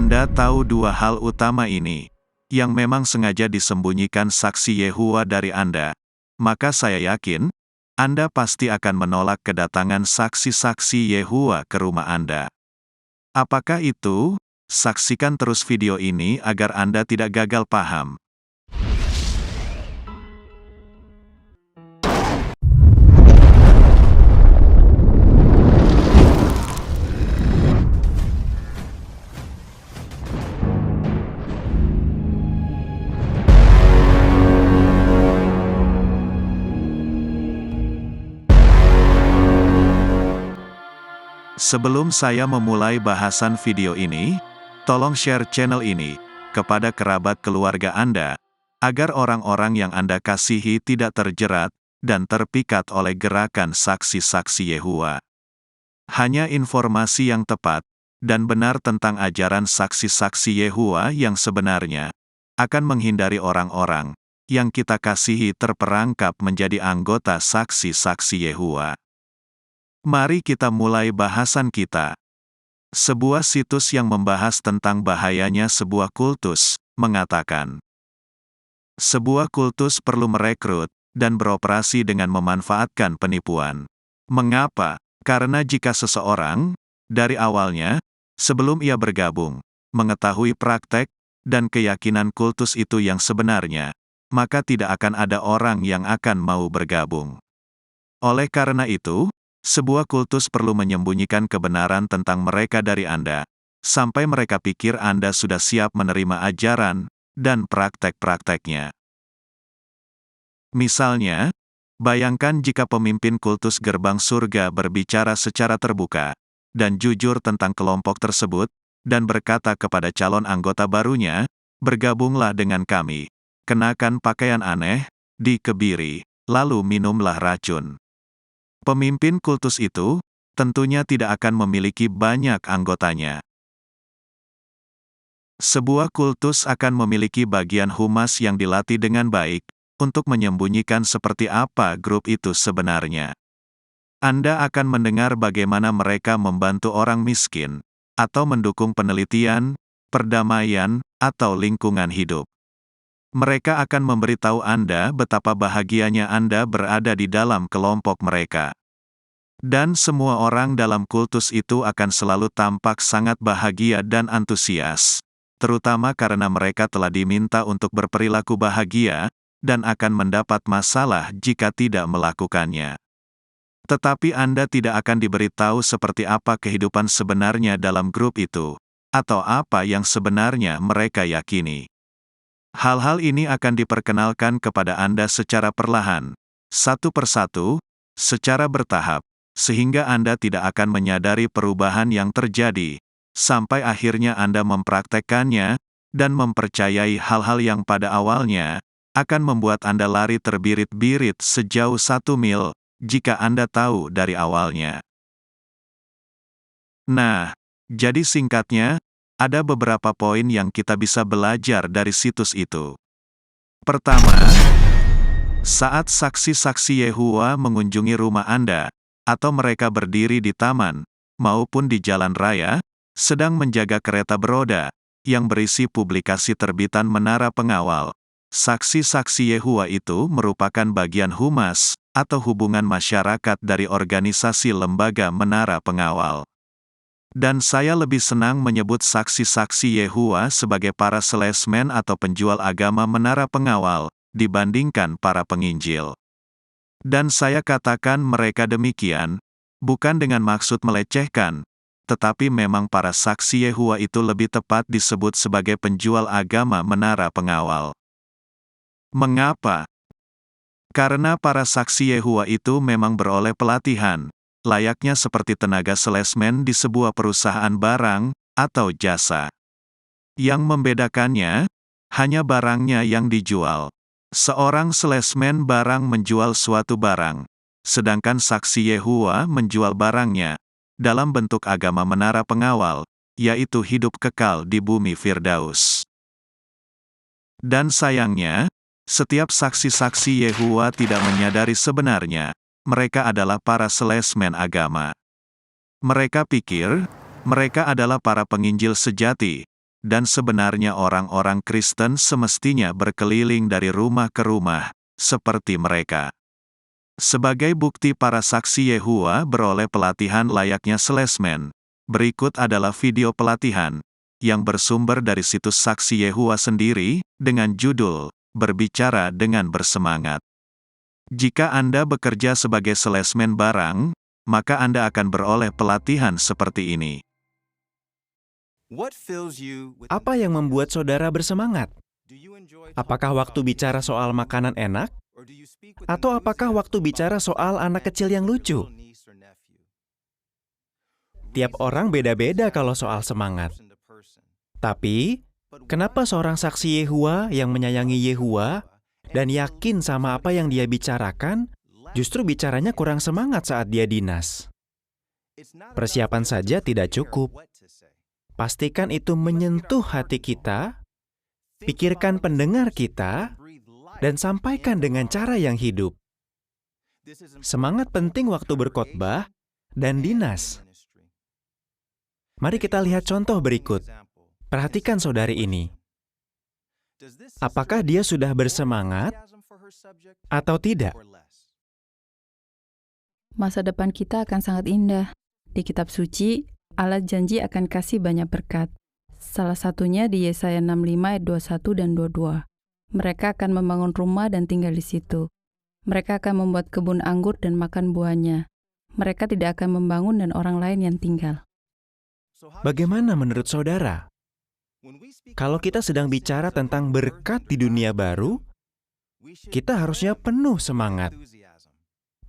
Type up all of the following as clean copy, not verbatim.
Anda tahu dua hal utama ini, yang memang sengaja disembunyikan saksi Yehuwa dari Anda, maka saya yakin, Anda pasti akan menolak kedatangan saksi-saksi Yehuwa ke rumah Anda. Apakah itu? Saksikan terus video ini agar Anda tidak gagal paham. Sebelum saya memulai bahasan video ini, tolong share channel ini kepada kerabat keluarga Anda, agar orang-orang yang Anda kasihi tidak terjerat dan terpikat oleh gerakan saksi-saksi Yehuwa. Hanya informasi yang tepat dan benar tentang ajaran saksi-saksi Yehuwa yang sebenarnya akan menghindari orang-orang yang kita kasihi terperangkap menjadi anggota saksi-saksi Yehuwa. Mari kita mulai bahasan kita. Sebuah situs yang membahas tentang bahayanya sebuah kultus, mengatakan, sebuah kultus perlu merekrut dan beroperasi dengan memanfaatkan penipuan. Mengapa? Karena jika seseorang, dari awalnya, sebelum ia bergabung, mengetahui praktek dan keyakinan kultus itu yang sebenarnya, maka tidak akan ada orang yang akan mau bergabung. Oleh karena itu, sebuah kultus perlu menyembunyikan kebenaran tentang mereka dari Anda, sampai mereka pikir Anda sudah siap menerima ajaran dan praktek-prakteknya. Misalnya, bayangkan jika pemimpin kultus gerbang surga berbicara secara terbuka dan jujur tentang kelompok tersebut, dan berkata kepada calon anggota barunya, bergabunglah dengan kami, kenakan pakaian aneh, dikebiri, lalu minumlah racun. Pemimpin kultus itu tentunya tidak akan memiliki banyak anggotanya. Sebuah kultus akan memiliki bagian humas yang dilatih dengan baik untuk menyembunyikan seperti apa grup itu sebenarnya. Anda akan mendengar bagaimana mereka membantu orang miskin, atau mendukung penelitian, perdamaian, atau lingkungan hidup. Mereka akan memberitahu Anda betapa bahagianya Anda berada di dalam kelompok mereka. Dan semua orang dalam kultus itu akan selalu tampak sangat bahagia dan antusias, terutama karena mereka telah diminta untuk berperilaku bahagia, dan akan mendapat masalah jika tidak melakukannya. Tetapi Anda tidak akan diberitahu seperti apa kehidupan sebenarnya dalam grup itu, atau apa yang sebenarnya mereka yakini. Hal-hal ini akan diperkenalkan kepada Anda secara perlahan, satu persatu, secara bertahap, sehingga Anda tidak akan menyadari perubahan yang terjadi, sampai akhirnya Anda mempraktekkannya, dan mempercayai hal-hal yang pada awalnya akan membuat Anda lari terbirit-birit sejauh 1 mil, jika Anda tahu dari awalnya. Nah, jadi singkatnya, ada beberapa poin yang kita bisa belajar dari situs itu. Pertama, saat saksi-saksi Yehuwa mengunjungi rumah Anda, atau mereka berdiri di taman, maupun di jalan raya, sedang menjaga kereta beroda, yang berisi publikasi terbitan Menara Pengawal, saksi-saksi Yehuwa itu merupakan bagian humas, atau hubungan masyarakat dari organisasi lembaga Menara Pengawal. Dan saya lebih senang menyebut saksi-saksi Yehuwa sebagai para salesmen atau penjual agama Menara Pengawal, dibandingkan para penginjil. Dan saya katakan mereka demikian, bukan dengan maksud melecehkan, tetapi memang para saksi Yehuwa itu lebih tepat disebut sebagai penjual agama Menara Pengawal. Mengapa? Karena para saksi Yehuwa itu memang beroleh pelatihan, layaknya seperti tenaga salesman di sebuah perusahaan barang atau jasa. Yang membedakannya, hanya barangnya yang dijual. Seorang salesman barang menjual suatu barang, sedangkan saksi Yehuwa menjual barangnya, dalam bentuk agama Menara Pengawal, yaitu hidup kekal di bumi Firdaus. Dan sayangnya, setiap saksi-saksi Yehuwa tidak menyadari sebenarnya, mereka adalah para salesman agama. Mereka pikir, mereka adalah para penginjil sejati, dan sebenarnya orang-orang Kristen semestinya berkeliling dari rumah ke rumah, seperti mereka. Sebagai bukti para saksi Yehua beroleh pelatihan layaknya salesman, berikut adalah video pelatihan, yang bersumber dari situs Saksi Yehua sendiri, dengan judul, Berbicara dengan Bersemangat. Jika Anda bekerja sebagai salesman barang, maka Anda akan beroleh pelatihan seperti ini. Apa yang membuat saudara bersemangat? Apakah waktu bicara soal makanan enak? Atau apakah waktu bicara soal anak kecil yang lucu? Tiap orang beda-beda kalau soal semangat. Tapi, kenapa seorang saksi Yehua yang menyayangi Yehua dan yakin sama apa yang dia bicarakan, justru bicaranya kurang semangat saat dia dinas? Persiapan saja tidak cukup. Pastikan itu menyentuh hati kita, pikirkan pendengar kita, dan sampaikan dengan cara yang hidup. Semangat penting waktu berkhotbah dan dinas. Mari kita lihat contoh berikut. Perhatikan saudari ini. Apakah dia sudah bersemangat atau tidak? Masa depan kita akan sangat indah. Di kitab suci, Allah janji akan kasih banyak berkat. Salah satunya di Yesaya 65 ayat 21 dan 22. Mereka akan membangun rumah dan tinggal di situ. Mereka akan membuat kebun anggur dan makan buahnya. Mereka tidak akan membangun dan orang lain yang tinggal. Bagaimana menurut saudara? Kalau kita sedang bicara tentang berkat di dunia baru, kita harusnya penuh semangat.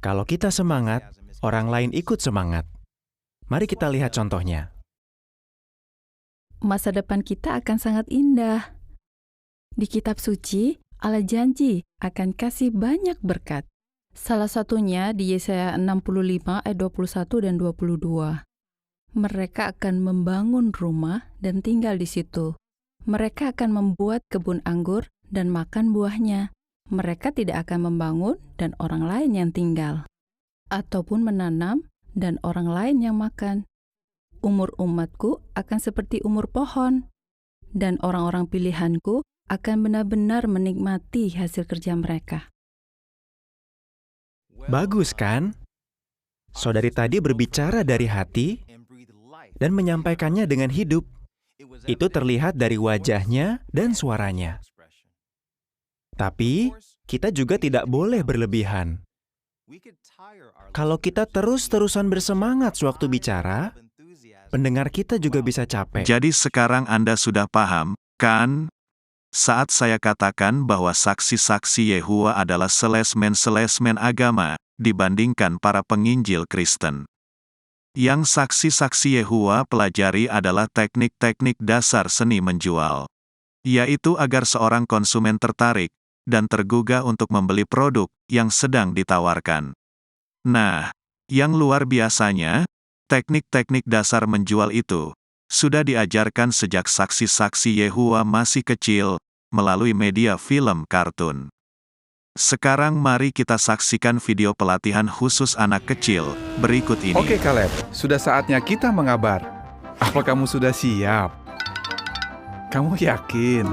Kalau kita semangat, orang lain ikut semangat. Mari kita lihat contohnya. Masa depan kita akan sangat indah. Di kitab suci, Allah janji akan kasih banyak berkat. Salah satunya di Yesaya 65 ayat 21 dan 22. Mereka akan membangun rumah dan tinggal di situ. Mereka akan membuat kebun anggur dan makan buahnya. Mereka tidak akan membangun dan orang lain yang tinggal. Ataupun menanam dan orang lain yang makan. Umur umatku akan seperti umur pohon, dan orang-orang pilihanku akan benar-benar menikmati hasil kerja mereka. Bagus kan? Saudari tadi berbicara dari hati dan menyampaikannya dengan hidup. Itu terlihat dari wajahnya dan suaranya. Tapi, kita juga tidak boleh berlebihan. Kalau kita terus-terusan bersemangat sewaktu bicara, pendengar kita juga bisa capek. Jadi sekarang Anda sudah paham, kan? Saat saya katakan bahwa saksi-saksi Yehua adalah salesman-salesman agama, dibandingkan para penginjil Kristen. Yang saksi-saksi Yehua pelajari adalah teknik-teknik dasar seni menjual. Yaitu agar seorang konsumen tertarik dan tergugah untuk membeli produk yang sedang ditawarkan. Nah, yang luar biasanya, teknik-teknik dasar menjual itu sudah diajarkan sejak saksi-saksi Yehua masih kecil, melalui media film kartun. Sekarang mari kita saksikan video pelatihan khusus anak kecil berikut ini. Oke Caleb, sudah saatnya kita mengabar. Apa kamu sudah siap? Kamu yakin?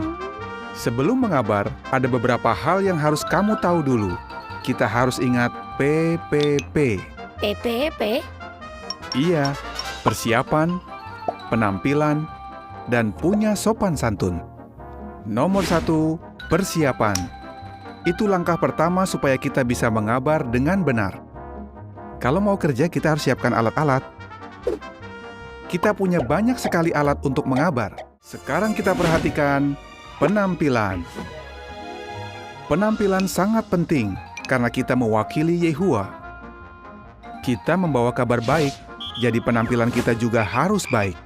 Sebelum mengabar, ada beberapa hal yang harus kamu tahu dulu. Kita harus ingat PPP. PPP? Iya, persiapan, penampilan, dan punya sopan santun. Nomor 1, persiapan. Itu langkah pertama supaya kita bisa mengabar dengan benar. Kalau mau kerja, kita harus siapkan alat-alat. Kita punya banyak sekali alat untuk mengabar. Sekarang kita perhatikan penampilan. Penampilan sangat penting karena kita mewakili Yehua. Kita membawa kabar baik, jadi penampilan kita juga harus baik.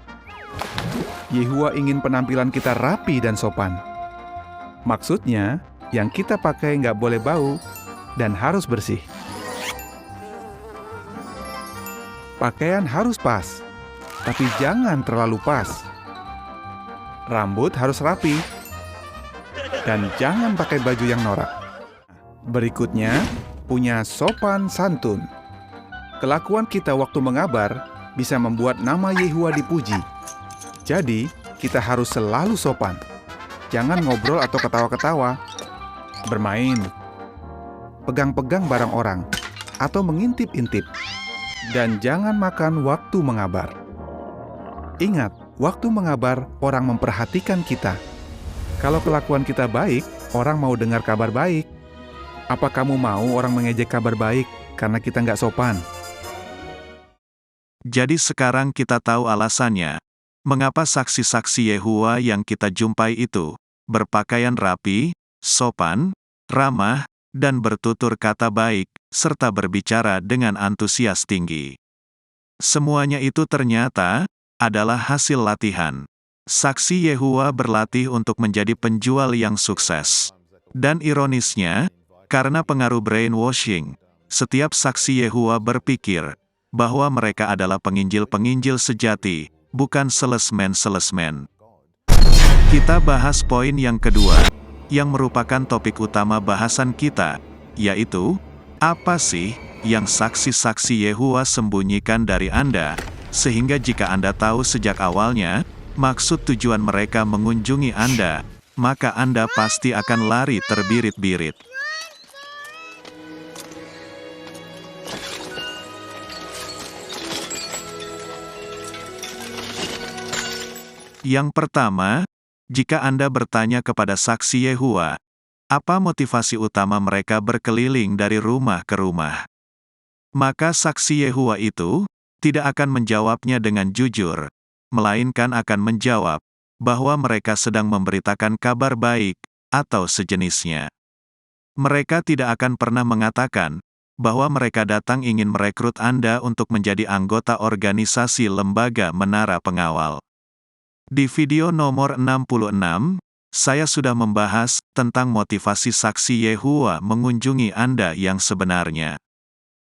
Yehua ingin penampilan kita rapi dan sopan. Maksudnya, yang kita pakai nggak boleh bau dan harus bersih. Pakaian harus pas, tapi jangan terlalu pas. Rambut harus rapi, dan jangan pakai baju yang norak. Berikutnya, punya sopan santun. Kelakuan kita waktu mengabar bisa membuat nama Yehua dipuji. Jadi, kita harus selalu sopan. Jangan ngobrol atau ketawa-ketawa, bermain, pegang-pegang barang orang, atau mengintip-intip. Dan jangan makan waktu mengabar. Ingat, waktu mengabar orang memperhatikan kita. Kalau kelakuan kita baik, orang mau dengar kabar baik. Apa kamu mau orang mengejek kabar baik karena kita nggak sopan? Jadi sekarang kita tahu alasannya, mengapa saksi-saksi Yehua yang kita jumpai itu berpakaian rapi, sopan, ramah, dan bertutur kata baik, serta berbicara dengan antusias tinggi. Semuanya itu ternyata adalah hasil latihan. Saksi Yehua berlatih untuk menjadi penjual yang sukses. Dan ironisnya, karena pengaruh brainwashing, setiap saksi Yehua berpikir bahwa mereka adalah penginjil-penginjil sejati, bukan salesman-salesman. Kita bahas poin yang kedua, yang merupakan topik utama bahasan kita, yaitu, apa sih yang saksi-saksi Yehua sembunyikan dari Anda, sehingga jika Anda tahu sejak awalnya, maksud tujuan mereka mengunjungi Anda, maka Anda pasti akan lari terbirit-birit. Yang pertama, jika Anda bertanya kepada saksi Yehua, apa motivasi utama mereka berkeliling dari rumah ke rumah? Maka saksi Yehua itu tidak akan menjawabnya dengan jujur, melainkan akan menjawab bahwa mereka sedang memberitakan kabar baik atau sejenisnya. Mereka tidak akan pernah mengatakan bahwa mereka datang ingin merekrut Anda untuk menjadi anggota organisasi lembaga menara pengawal. Di video nomor 66, saya sudah membahas tentang motivasi saksi Yehua mengunjungi Anda yang sebenarnya.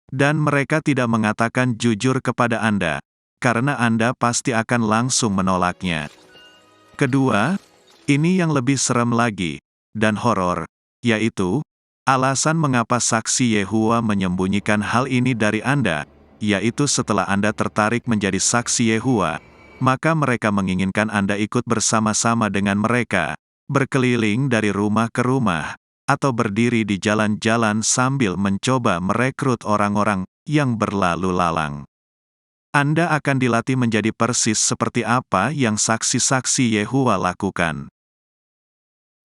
Dan mereka tidak mengatakan jujur kepada Anda, karena Anda pasti akan langsung menolaknya. Kedua, ini yang lebih serem lagi, dan horor, yaitu, alasan mengapa saksi Yehua menyembunyikan hal ini dari Anda, yaitu setelah Anda tertarik menjadi saksi Yehua, maka mereka menginginkan Anda ikut bersama-sama dengan mereka, berkeliling dari rumah ke rumah, atau berdiri di jalan-jalan sambil mencoba merekrut orang-orang yang berlalu lalang. Anda akan dilatih menjadi persis seperti apa yang saksi-saksi Yehua lakukan.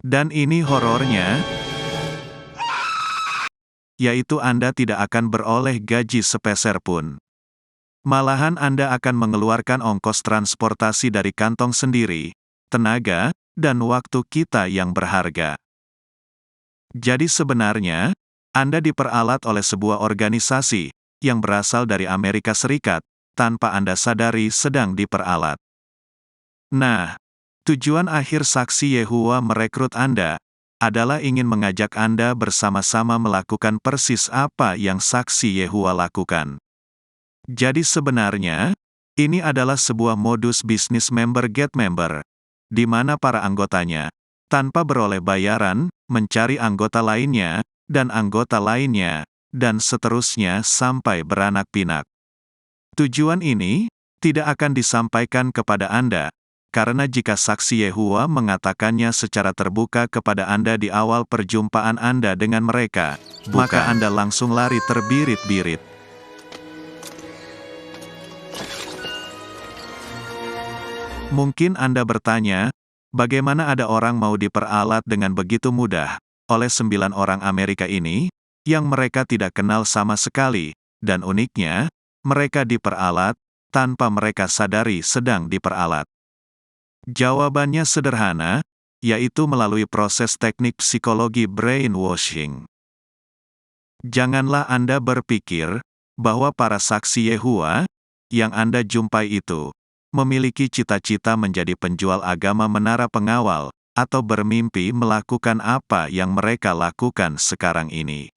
Dan ini horornya, yaitu Anda tidak akan beroleh gaji sepeser pun. Malahan Anda akan mengeluarkan ongkos transportasi dari kantong sendiri, tenaga, dan waktu kita yang berharga. Jadi sebenarnya, Anda diperalat oleh sebuah organisasi yang berasal dari Amerika Serikat, tanpa Anda sadari sedang diperalat. Nah, tujuan akhir saksi Yehua merekrut Anda adalah ingin mengajak Anda bersama-sama melakukan persis apa yang saksi Yehua lakukan. Jadi sebenarnya, ini adalah sebuah modus bisnis member get member, di mana para anggotanya, tanpa beroleh bayaran, mencari anggota lainnya, dan seterusnya sampai beranak pinak. Tujuan ini tidak akan disampaikan kepada Anda, karena jika saksi Yehua mengatakannya secara terbuka kepada Anda di awal perjumpaan Anda dengan mereka, maka Anda langsung lari terbirit-birit. Mungkin Anda bertanya, bagaimana ada orang mau diperalat dengan begitu mudah oleh 9 orang Amerika ini, yang mereka tidak kenal sama sekali, dan uniknya, mereka diperalat tanpa mereka sadari sedang diperalat. Jawabannya sederhana, yaitu melalui proses teknik psikologi brainwashing. Janganlah Anda berpikir bahwa para saksi Yehua yang Anda jumpai itu memiliki cita-cita menjadi penjual agama menara pengawal, atau bermimpi melakukan apa yang mereka lakukan sekarang ini.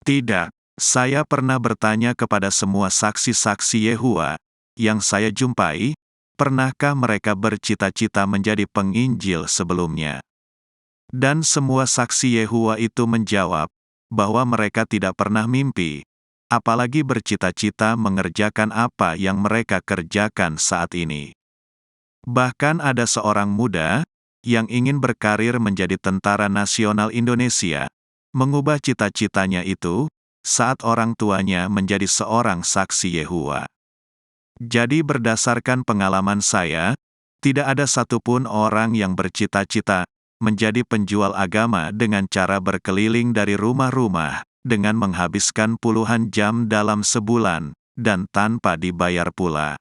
Tidak, saya pernah bertanya kepada semua saksi-saksi Yehua yang saya jumpai, pernahkah mereka bercita-cita menjadi penginjil sebelumnya? Dan semua saksi Yehua itu menjawab bahwa mereka tidak pernah mimpi, apalagi bercita-cita mengerjakan apa yang mereka kerjakan saat ini. Bahkan ada seorang muda yang ingin berkarir menjadi tentara nasional Indonesia, mengubah cita-citanya itu saat orang tuanya menjadi seorang saksi Yehuwa. Jadi berdasarkan pengalaman saya, tidak ada satupun orang yang bercita-cita menjadi penjual agama dengan cara berkeliling dari rumah-rumah, dengan menghabiskan puluhan jam dalam sebulan, dan tanpa dibayar pula.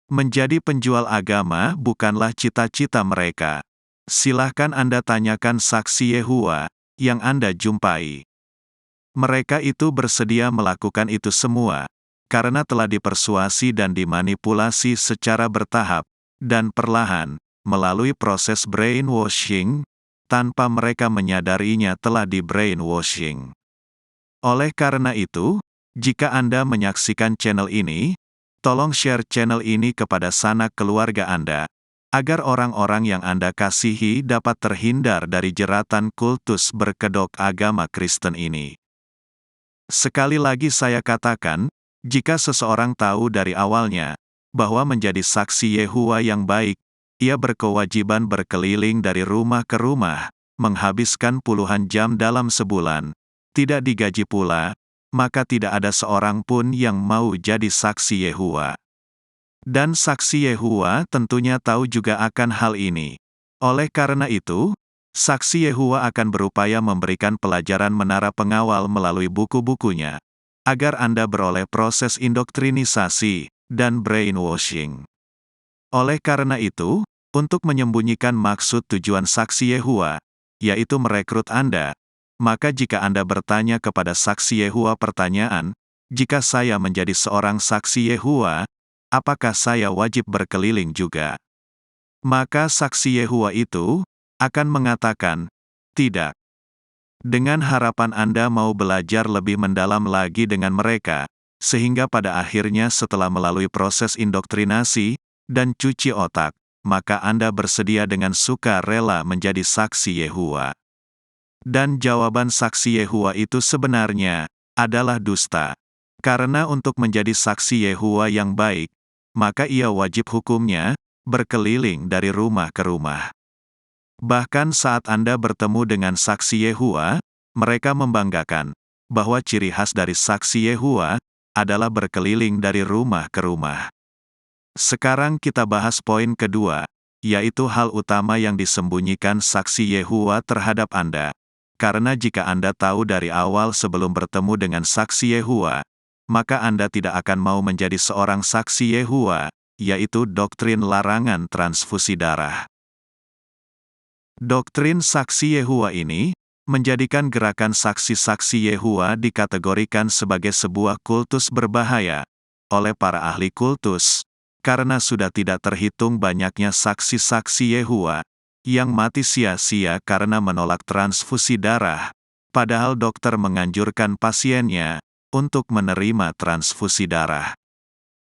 Menjadi penjual agama bukanlah cita-cita mereka. Silahkan Anda tanyakan saksi Yehuwa yang Anda jumpai. Mereka itu bersedia melakukan itu semua, karena telah dipersuasi dan dimanipulasi secara bertahap, dan perlahan, melalui proses brainwashing, tanpa mereka menyadarinya telah di-brainwashing. Oleh karena itu, jika Anda menyaksikan channel ini, tolong share channel ini kepada sanak keluarga Anda, agar orang-orang yang Anda kasihi dapat terhindar dari jeratan kultus berkedok agama Kristen ini. Sekali lagi saya katakan, jika seseorang tahu dari awalnya bahwa menjadi saksi Yehuwa yang baik, ia berkewajiban berkeliling dari rumah ke rumah, menghabiskan puluhan jam dalam sebulan, tidak digaji pula, maka tidak ada seorang pun yang mau jadi saksi Yehuwa. Dan saksi Yehuwa tentunya tahu juga akan hal ini. Oleh karena itu, saksi Yehuwa akan berupaya memberikan pelajaran menara pengawal melalui buku-bukunya, agar Anda beroleh proses indoktrinisasi dan brainwashing. Oleh karena itu, untuk menyembunyikan maksud tujuan saksi Yehuwa, yaitu merekrut Anda, maka jika Anda bertanya kepada saksi Yehuwa pertanyaan, jika saya menjadi seorang saksi Yehuwa, apakah saya wajib berkeliling juga? Maka saksi Yehuwa itu akan mengatakan, tidak. Dengan harapan Anda mau belajar lebih mendalam lagi dengan mereka, sehingga pada akhirnya setelah melalui proses indoktrinasi dan cuci otak, maka Anda bersedia dengan suka rela menjadi saksi Yehuwa. Dan jawaban saksi Yehuwa itu sebenarnya adalah dusta. Karena untuk menjadi saksi Yehuwa yang baik, maka ia wajib hukumnya berkeliling dari rumah ke rumah. Bahkan saat Anda bertemu dengan saksi Yehuwa, mereka membanggakan bahwa ciri khas dari saksi Yehuwa adalah berkeliling dari rumah ke rumah. Sekarang kita bahas poin kedua, yaitu hal utama yang disembunyikan saksi Yehuwa terhadap Anda. Karena jika Anda tahu dari awal sebelum bertemu dengan saksi Yehuwa, maka Anda tidak akan mau menjadi seorang saksi Yehuwa, yaitu doktrin larangan transfusi darah. Doktrin saksi Yehuwa ini menjadikan gerakan saksi-saksi Yehuwa dikategorikan sebagai sebuah kultus berbahaya oleh para ahli kultus, karena sudah tidak terhitung banyaknya saksi-saksi Yehuwa yang mati sia-sia karena menolak transfusi darah, padahal dokter menganjurkan pasiennya untuk menerima transfusi darah.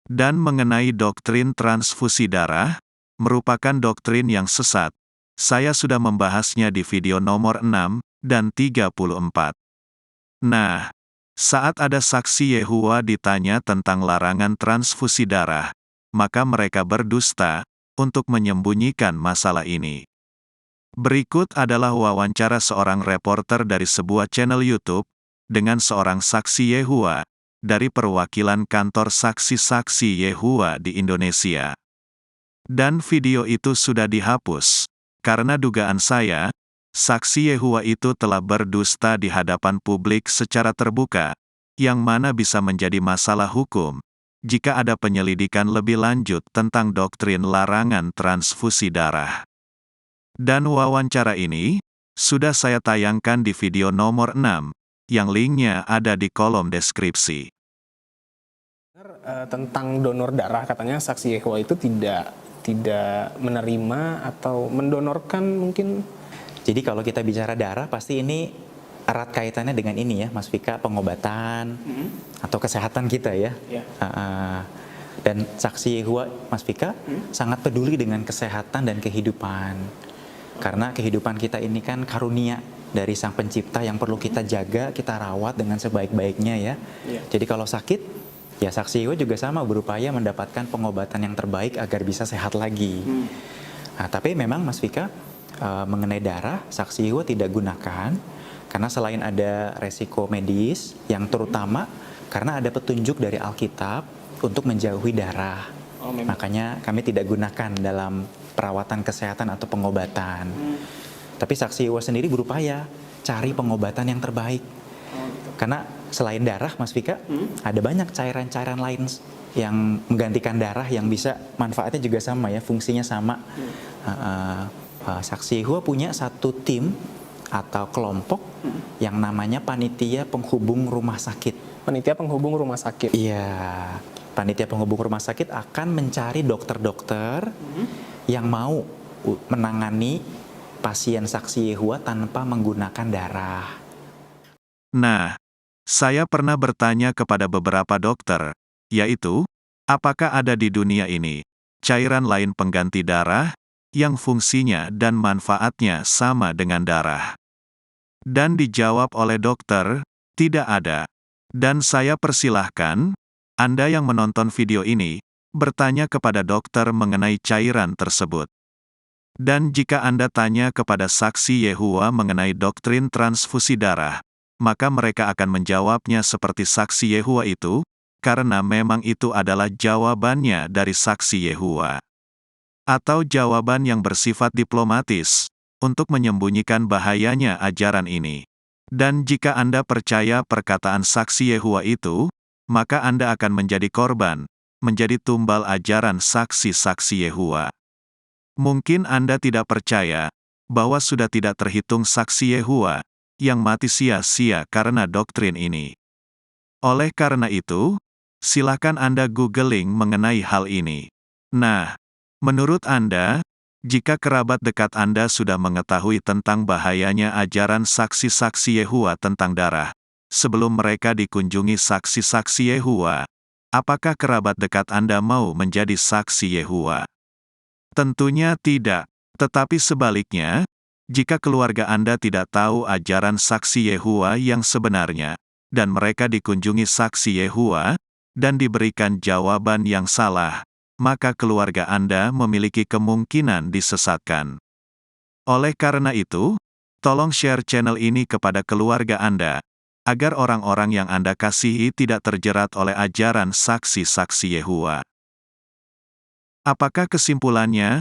Dan mengenai doktrin transfusi darah, merupakan doktrin yang sesat. Saya sudah membahasnya di video nomor 6 dan 34. Nah, saat ada saksi Yehuwa ditanya tentang larangan transfusi darah, maka mereka berdusta untuk menyembunyikan masalah ini. Berikut adalah wawancara seorang reporter dari sebuah channel YouTube dengan seorang saksi Yehuwa dari perwakilan kantor saksi-saksi Yehuwa di Indonesia. Dan video itu sudah dihapus, karena dugaan saya, saksi Yehuwa itu telah berdusta di hadapan publik secara terbuka, yang mana bisa menjadi masalah hukum, jika ada penyelidikan lebih lanjut tentang doktrin larangan transfusi darah. Dan wawancara ini, sudah saya tayangkan di video nomor 6, yang linknya ada di kolom deskripsi. Tentang donor darah, katanya saksi Yehuwa itu tidak menerima atau mendonorkan mungkin. Jadi kalau kita bicara darah, pasti ini erat kaitannya dengan ini ya, Mas Vika, pengobatan atau kesehatan kita ya. Dan saksi Yehuwa, Mas Vika, sangat peduli dengan kesehatan dan kehidupan. Karena kehidupan kita ini kan karunia dari Sang Pencipta yang perlu kita jaga, kita rawat dengan sebaik-baiknya ya. Jadi kalau sakit, Ya, saksi Yehova juga sama, berupaya mendapatkan pengobatan yang terbaik agar bisa sehat lagi. Nah, tapi memang Mas Vika, mengenai darah, saksi Yehova tidak gunakan karena selain ada resiko medis yang terutama karena ada petunjuk dari Alkitab untuk menjauhi darah. Makanya kami tidak gunakan dalam perawatan kesehatan atau pengobatan. Tapi saksi Yehova sendiri berupaya cari pengobatan yang terbaik. Karena selain darah, Mas Vika, ada banyak cairan-cairan lain yang menggantikan darah yang bisa manfaatnya juga sama ya, fungsinya sama. Saksi Yehova punya satu tim atau kelompok yang namanya panitia penghubung rumah sakit. Panitia penghubung rumah sakit. Iya, panitia penghubung rumah sakit akan mencari dokter-dokter yang mau menangani pasien saksi Yehova tanpa menggunakan darah. Nah, saya pernah bertanya kepada beberapa dokter, yaitu, apakah ada di dunia ini cairan lain pengganti darah yang fungsinya dan manfaatnya sama dengan darah? Dan dijawab oleh dokter, tidak ada. Dan saya persilahkan Anda yang menonton video ini bertanya kepada dokter mengenai cairan tersebut. Dan jika Anda tanya kepada saksi Yehova mengenai doktrin transfusi darah, maka mereka akan menjawabnya seperti saksi Yehova itu, karena memang itu adalah jawabannya dari saksi Yehova. Atau jawaban yang bersifat diplomatis, untuk menyembunyikan bahayanya ajaran ini. Dan jika Anda percaya perkataan saksi Yehova itu, maka Anda akan menjadi korban, menjadi tumbal ajaran saksi-saksi Yehova. Mungkin Anda tidak percaya bahwa sudah tidak terhitung saksi Yehova yang mati sia-sia karena doktrin ini. Oleh karena itu, silakan Anda googling mengenai hal ini. Nah, menurut Anda, jika kerabat dekat Anda sudah mengetahui tentang bahayanya ajaran saksi-saksi Yehova tentang darah, sebelum mereka dikunjungi saksi-saksi Yehova, apakah kerabat dekat Anda mau menjadi saksi Yehova? Tentunya tidak, tetapi sebaliknya, jika keluarga Anda tidak tahu ajaran saksi Yehova yang sebenarnya, dan mereka dikunjungi saksi Yehova, dan diberikan jawaban yang salah, maka keluarga Anda memiliki kemungkinan disesatkan. Oleh karena itu, tolong share channel ini kepada keluarga Anda, agar orang-orang yang Anda kasihi tidak terjerat oleh ajaran saksi-saksi Yehova. Apakah kesimpulannya?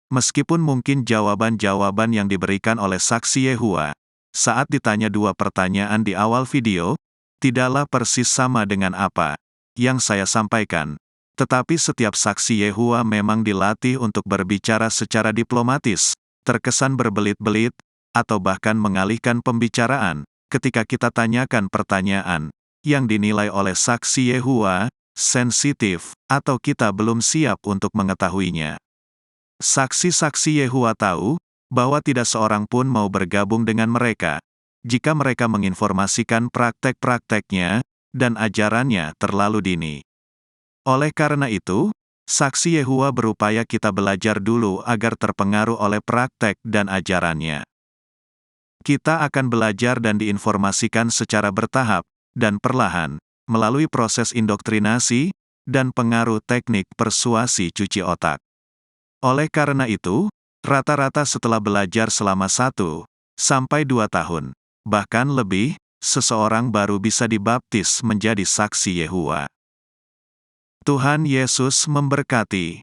Meskipun mungkin jawaban-jawaban yang diberikan oleh saksi Yehova saat ditanya dua pertanyaan di awal video, tidaklah persis sama dengan apa yang saya sampaikan, tetapi setiap saksi Yehova memang dilatih untuk berbicara secara diplomatis, terkesan berbelit-belit, atau bahkan mengalihkan pembicaraan ketika kita tanyakan pertanyaan yang dinilai oleh saksi Yehova sensitif, atau kita belum siap untuk mengetahuinya. Saksi-saksi Yehova tahu bahwa tidak seorang pun mau bergabung dengan mereka jika mereka menginformasikan praktek-prakteknya dan ajarannya terlalu dini. Oleh karena itu, saksi Yehova berupaya kita belajar dulu agar terpengaruh oleh praktek dan ajarannya. Kita akan belajar dan diinformasikan secara bertahap dan perlahan melalui proses indoktrinasi dan pengaruh teknik persuasi cuci otak. Oleh karena itu, rata-rata setelah belajar selama 1 sampai 2 tahun, bahkan lebih, seseorang baru bisa dibaptis menjadi saksi Yehova. Tuhan Yesus memberkati.